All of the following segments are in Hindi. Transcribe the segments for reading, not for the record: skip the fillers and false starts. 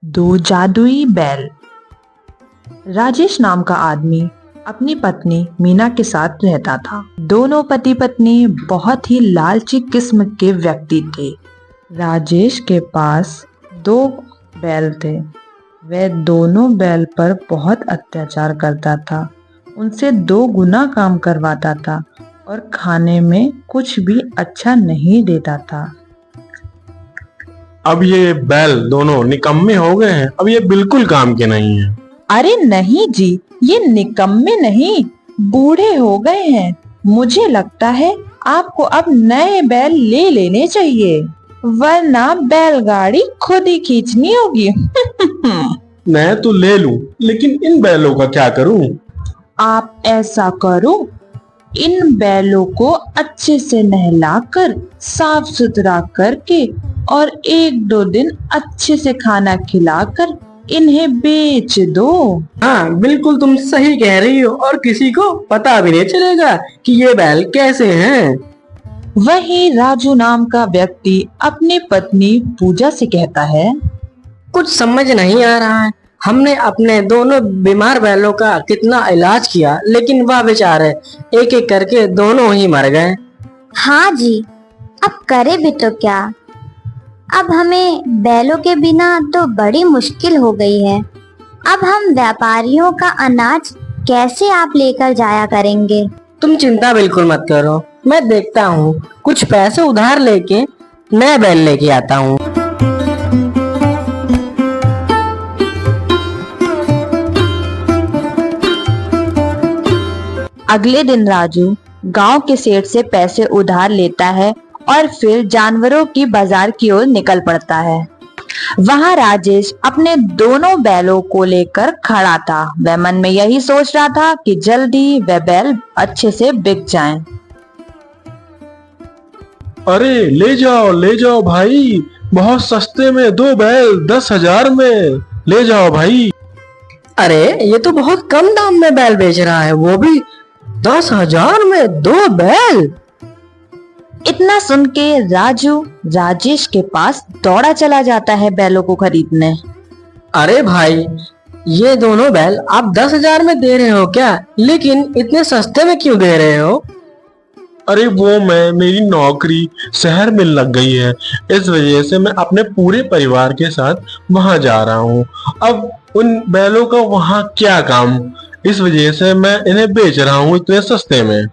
दो जादुई बैल। राजेश नाम का आदमी अपनी पत्नी मीना के साथ रहता था। दोनों पति पत्नी बहुत ही लालची किस्म के व्यक्ति थे। राजेश के पास दो बैल थे। वह दोनों बैल पर बहुत अत्याचार करता था, उनसे 2 गुना काम करवाता था और खाने में कुछ भी अच्छा नहीं देता था। अब ये बैल दोनों निकम्मे हो गए हैं, अब ये बिल्कुल काम के नहीं है। अरे नहीं जी, ये निकम्मे नहीं, बूढ़े हो गए हैं। मुझे लगता है आपको अब नए बैल ले लेने चाहिए, वरना बैलगाड़ी खुद ही खींचनी होगी। मैं तो ले लूं, लेकिन इन बैलों का क्या करूं? आप ऐसा करो, इन बैलों को अच्छे से नहलाकर साफ सुथरा करके और 1-2 दिन अच्छे से खाना खिलाकर इन्हें बेच दो। हाँ बिल्कुल, तुम सही कह रही हो और किसी को पता भी नहीं चलेगा कि ये बैल कैसे हैं। वही राजू नाम का व्यक्ति अपनी पत्नी पूजा से कहता है, कुछ समझ नहीं आ रहा है। हमने अपने दोनों बीमार बैलों का कितना इलाज किया, लेकिन वह बेचारे एक एक करके दोनों ही मर गए। हाँ जी, अब करे भी तो क्या। अब हमें बैलों के बिना तो बड़ी मुश्किल हो गई है। अब हम व्यापारियों का अनाज कैसे आप लेकर जाया करेंगे? तुम चिंता बिल्कुल मत करो, मैं देखता हूँ कुछ पैसे उधार लेके नए बैल लेके आता हूँ। अगले दिन राजू गांव के सेठ से पैसे उधार लेता है और फिर जानवरों की बाजार की ओर निकल पड़ता है। वहां राजेश अपने दोनों बैलों को लेकर खड़ा था। वह मन में यही सोच रहा था कि जल्दी वह बैल अच्छे से बिक जाएं। अरे ले जाओ भाई, बहुत सस्ते में 2 बैल 10,000 में ले जाओ भाई। अरे ये तो बहुत कम दाम में बैल बेच रहा है, वो भी 10,000 में 2 बैल। इतना सुन के राजू राजेश के पास दौड़ा चला जाता है बैलों को खरीदने। अरे भाई, ये दोनों बैल आप 10,000 में दे रहे हो क्या? लेकिन इतने सस्ते में क्यों दे रहे हो? अरे मेरी नौकरी शहर में लग गई है, इस वजह से मैं अपने पूरे परिवार के साथ वहां जा रहा हूँ। अब उन बैलों का वहां क्या काम, इस वजह से मैं इन्हें बेच रहा हूँ इतने सस्ते में।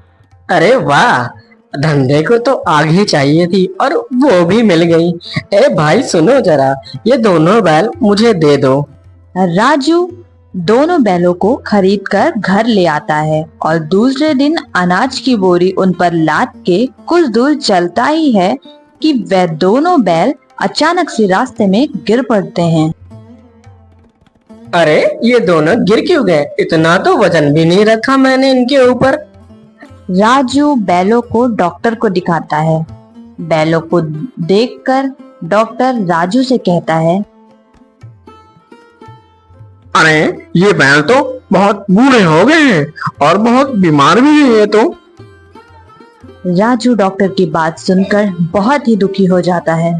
अरे वाह, धंधे को तो आग ही चाहिए थी और वो भी मिल गई। ए भाई सुनो जरा, ये दोनों बैल मुझे दे दो। राजू दोनों बैलों को खरीद कर घर ले आता है और दूसरे दिन अनाज की बोरी उन पर लाद के कुछ दूर चलता ही है कि वह दोनों बैल अचानक से रास्ते में गिर पड़ते हैं। अरे ये दोनों गिर क्यों गए? इतना तो वजन भी नहीं रखा मैंने इनके ऊपर। राजू बैलों को डॉक्टर को दिखाता है। बैलों को देखकर डॉक्टर राजू से कहता है, अरे ये बैल तो बहुत बूढ़े हो गए हैं और बहुत बीमार भी हैं ये तो। राजू डॉक्टर की बात सुनकर बहुत ही दुखी हो जाता है।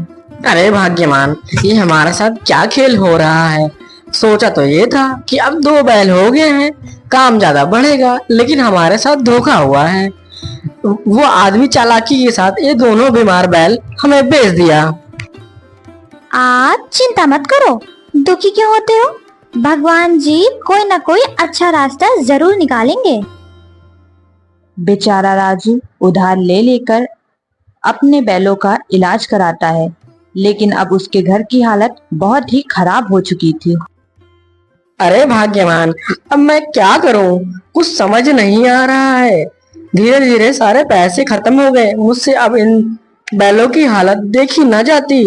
अरे भाग्यवान, ये हमारे साथ क्या खेल हो रहा है? सोचा तो ये था कि अब 2 बैल हो गए हैं, काम ज्यादा बढ़ेगा, लेकिन हमारे साथ धोखा हुआ है। वो आदमी चालाकी के साथ ये दोनों बीमार बैल हमें बेच दिया। आप चिंता मत करो, दुखी क्यों होते हो? भगवान जी कोई ना कोई अच्छा रास्ता जरूर निकालेंगे। बेचारा राजू उधार ले लेकर अपने बैलों का इलाज कराता है, लेकिन अब उसके घर की हालत बहुत ही खराब हो चुकी थी। अरे भाग्यवान, अब मैं क्या करूं? कुछ समझ नहीं आ रहा है। धीरे धीरे सारे पैसे खत्म हो गए मुझसे, अब इन बैलों की हालत देखी न जाती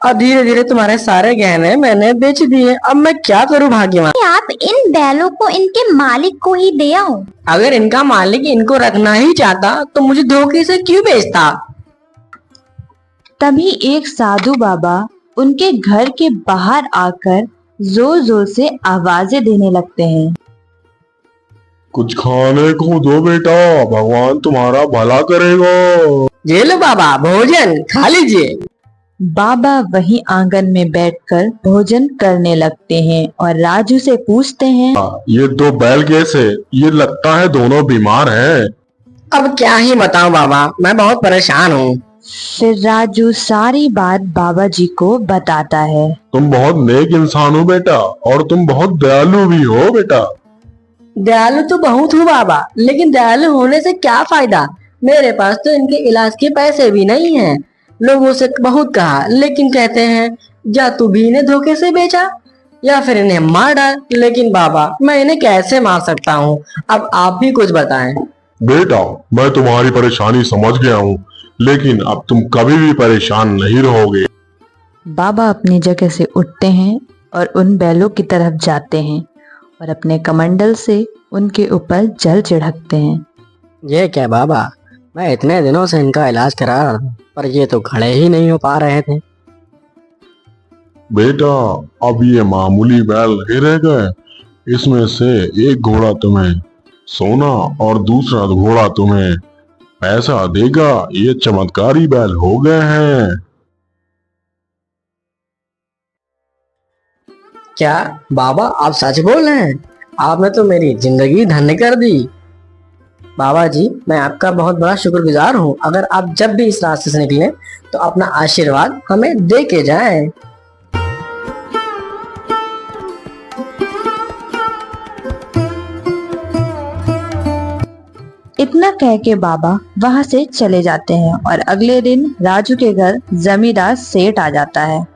और धीरे धीरे तुम्हारे सारे गहने मैंने बेच दिए। अब मैं क्या करूं भाग्यवान? आप इन बैलों को इनके मालिक को ही दे आओ। अगर इनका मालिक इनको रखना ही चाहता तो मुझे धोखे से क्यों बेचता? तभी एक साधु बाबा उनके घर के बाहर आकर जोर जोर से आवाजें देने लगते हैं। कुछ खाने को दो बेटा, भगवान तुम्हारा भला करेगा। ये लो बाबा, भोजन खा लीजिए। बाबा वहीं आंगन में बैठकर भोजन करने लगते हैं और राजू से पूछते हैं, ये दो बैल कैसे? ये लगता है दोनों बीमार हैं। अब क्या ही बताऊं बाबा, मैं बहुत परेशान हूँ। फिर राजू सारी बात बाबा जी को बताता है। तुम बहुत नेक इंसान हो बेटा, और तुम बहुत दयालु भी हो बेटा। दयालु तो बहुत हूँ बाबा, लेकिन दयालु होने से क्या फायदा? मेरे पास तो इनके इलाज के पैसे भी नहीं हैं। लोगों से बहुत कहा, लेकिन कहते हैं या तू भी इन्हें धोखे से बेचा या फिर इन्हें मार डाल। लेकिन बाबा, मैं इन्हें कैसे मार सकता हूँ? अब आप भी कुछ बताएं। बेटा, मैं तुम्हारी परेशानी समझ गया हूँ, लेकिन अब तुम कभी भी परेशान नहीं रहोगे। बाबा अपनी जगह से उठते हैं और उन बैलों की तरफ जाते हैं और अपने कमंडल से उनके ऊपर जल छिड़कते हैं। ये क्या बाबा, मैं इतने दिनों से इनका इलाज करा रहा था, पर ये तो खड़े ही नहीं हो पा रहे थे। बेटा, अब ये मामूली बैल नहीं रह गए। इसमें से एक घोड़ा तुम्हें सोना और दूसरा घोड़ा तुम्हें पैसा देगा। ये चमत्कारी बैल हो गए हैं। क्या बाबा, आप सच बोल रहे हैं? आपने तो मेरी जिंदगी धन्य कर दी। बाबा जी, मैं आपका बहुत बड़ा शुक्रगुजार हूँ। अगर आप जब भी इस रास्ते से निकलें तो अपना आशीर्वाद हमें दे के जाएं। इतना कह के बाबा वहां से चले जाते हैं और अगले दिन राजू के घर जमींदार सेठ आ जाता है।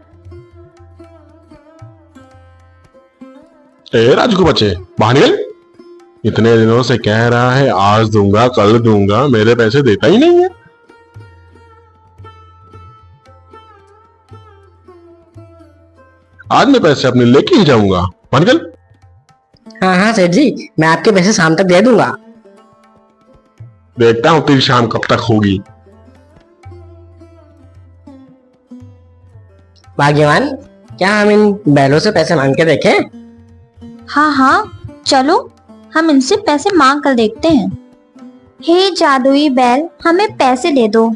ए राजू के बच्चे, बाहर निकल। इतने दिनों से कह रहा है आज दूंगा कल दूंगा, मेरे पैसे देता ही नहीं है। आज मैं पैसे अपने लेके ही जाऊंगा। बाहर निकल। हाँ हाँ सेठ जी, मैं आपके पैसे शाम तक दे दूंगा। देखता हूँ तेरी शाम कब तक होगी। भाग्यवान, क्या हम इन बैलों से पैसे मांग के देखें? हाँ हाँ, चलो हम इनसे पैसे मांग कर देखते हैं। हे जादुई बैल, हमें पैसे दे दो।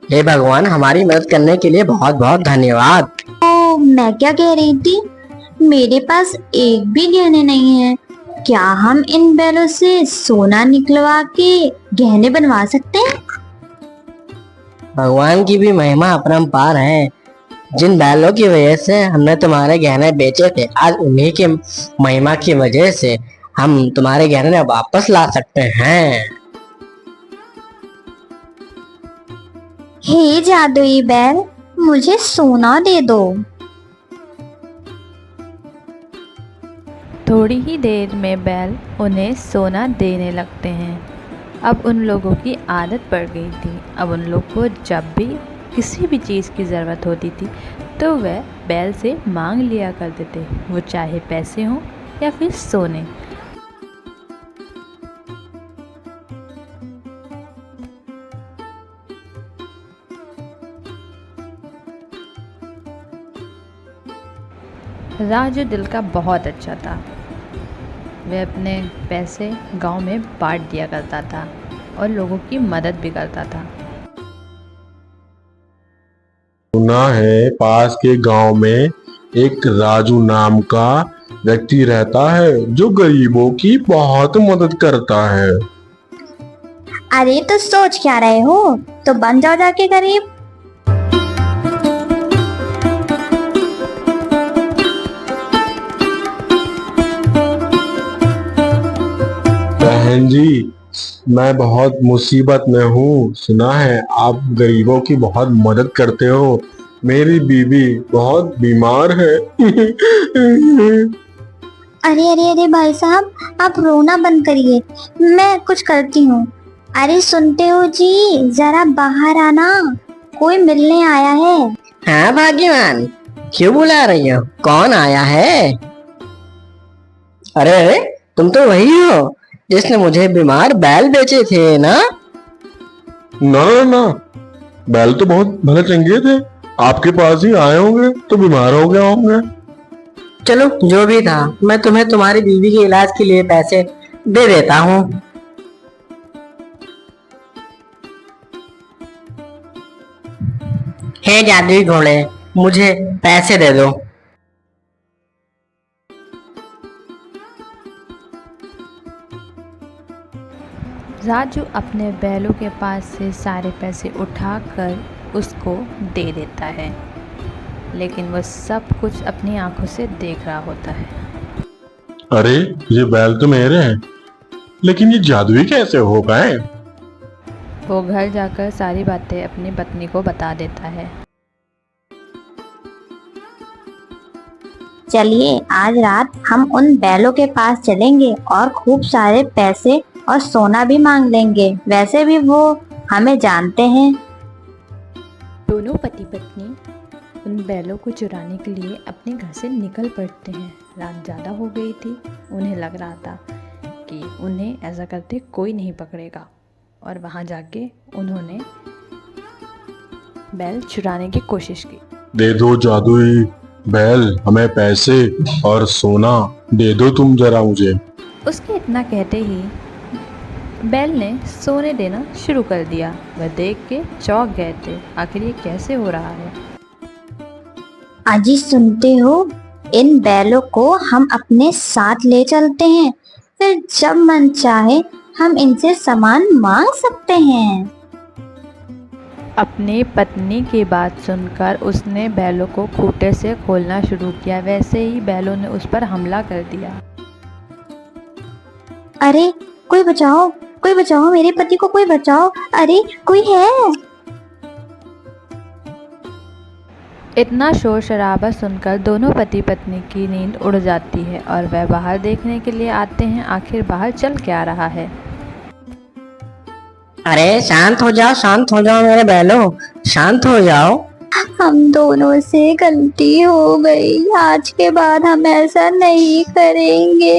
हे भगवान, हमारी मदद करने के लिए बहुत बहुत धन्यवाद। तो मैं क्या कह रही थी, मेरे पास एक भी गहने नहीं है। क्या हम इन बैलों से सोना निकलवा के गहने बनवा सकते हैं? भगवान की भी महिमा अपरंपार है। जिन बैलों की वजह से हमने तुम्हारे गहने बेचे थे, आज उन्हीं के महिमा की वजह से हम तुम्हारे गहने वापस ला सकते हैं। हे जादुई बैल, मुझे सोना दे दो। थोड़ी ही देर में बैल उन्हें सोना देने लगते हैं। अब उन लोगों की आदत पड़ गई थी। अब उन लोग को जब भी किसी भी चीज़ की ज़रूरत होती थी तो वह बैल से मांग लिया करते थे, वो चाहे पैसे हों या फिर सोने। राजू दिल का बहुत अच्छा था। वह अपने पैसे गांव में बांट दिया करता था और लोगों की मदद भी करता था। सुना है पास के गांव में एक राजू नाम का व्यक्ति रहता है जो गरीबों की बहुत मदद करता है। अरे तो सोच क्या रहे हो, तो बन जाओ जाके गरीब। बहन जी, मैं बहुत मुसीबत में हूँ। सुना है आप गरीबों की बहुत मदद करते हो। मेरी बीवी बहुत बीमार है। अरे अरे अरे भाई साहब, आप रोना बंद करिए, मैं कुछ करती हूँ। अरे सुनते हो जी, जरा बाहर आना, कोई मिलने आया है। हाँ भाग्यवान, क्यों बुला रही हो? कौन आया है? अरे अरे, तुम तो वही हो जिसने मुझे बीमार बैल बेचे थे ना? ना ना ना, बैल तो बहुत भले चंगे थे, आपके पास ही आए होंगे तो बीमार हो गए होंगे। चलो जो भी था, मैं तुम्हें तुम्हारी बीवी के इलाज के लिए पैसे दे देता हूँ। हे जादुई घोड़े, मुझे पैसे दे दो। राजू अपने बैलों के पास से सारे पैसे उठाकर उसको दे देता है, लेकिन वह सब कुछ अपनी आंखों से देख रहा होता है। अरे ये बैल तो मेरे हैं, लेकिन ये जादुई कैसे हो गए? वो घर जाकर सारी बातें अपनी पत्नी को बता देता है। चलिए आज रात हम उन बैलों के पास चलेंगे और खूब सारे पैसे और सोना भी मांग लेंगे। वैसे भी वो हमें जानते हैं। दोनों पति पत्नी उन बैलों को चुराने के लिए अपने घर से निकल पड़ते हैं। रात ज़्यादा हो गई थी, उन्हें लग रहा था कि उन्हें ऐसा करते कोई नहीं पकड़ेगा, और वहाँ जाके उन्होंने बैल चुराने की कोशिश की। दे दो जादुई बैल, हमें पैसे और सोना दे दो तुम जरा मुझे। उसके इतना कहते ही बैल ने सोने देना शुरू कर दिया। वह देख के चौंक गए थे, आखिर ये कैसे हो रहा है। अजी सुनते हो, इन बैलों को हम अपने साथ ले चलते हैं, फिर जब मन चाहे हम इनसे सामान मांग सकते हैं। अपनी पत्नी की बात सुनकर उसने बैलों को खूंटे से खोलना शुरू किया। वैसे ही बैलों ने उस पर हमला कर दिया। अरे कोई बचाओ, कोई बचाओ, मेरे पति को कोई बचाओ, अरे कोई है। इतना शोर शराबा सुनकर दोनों पति पत्नी की नींद उड़ जाती है और वह बाहर देखने के लिए आते हैं आखिर बाहर चल क्या रहा है। अरे शांत हो जाओ मेरे बैलों, शांत हो जाओ। हम दोनों से गलती हो गई, आज के बाद हम ऐसा नहीं करेंगे।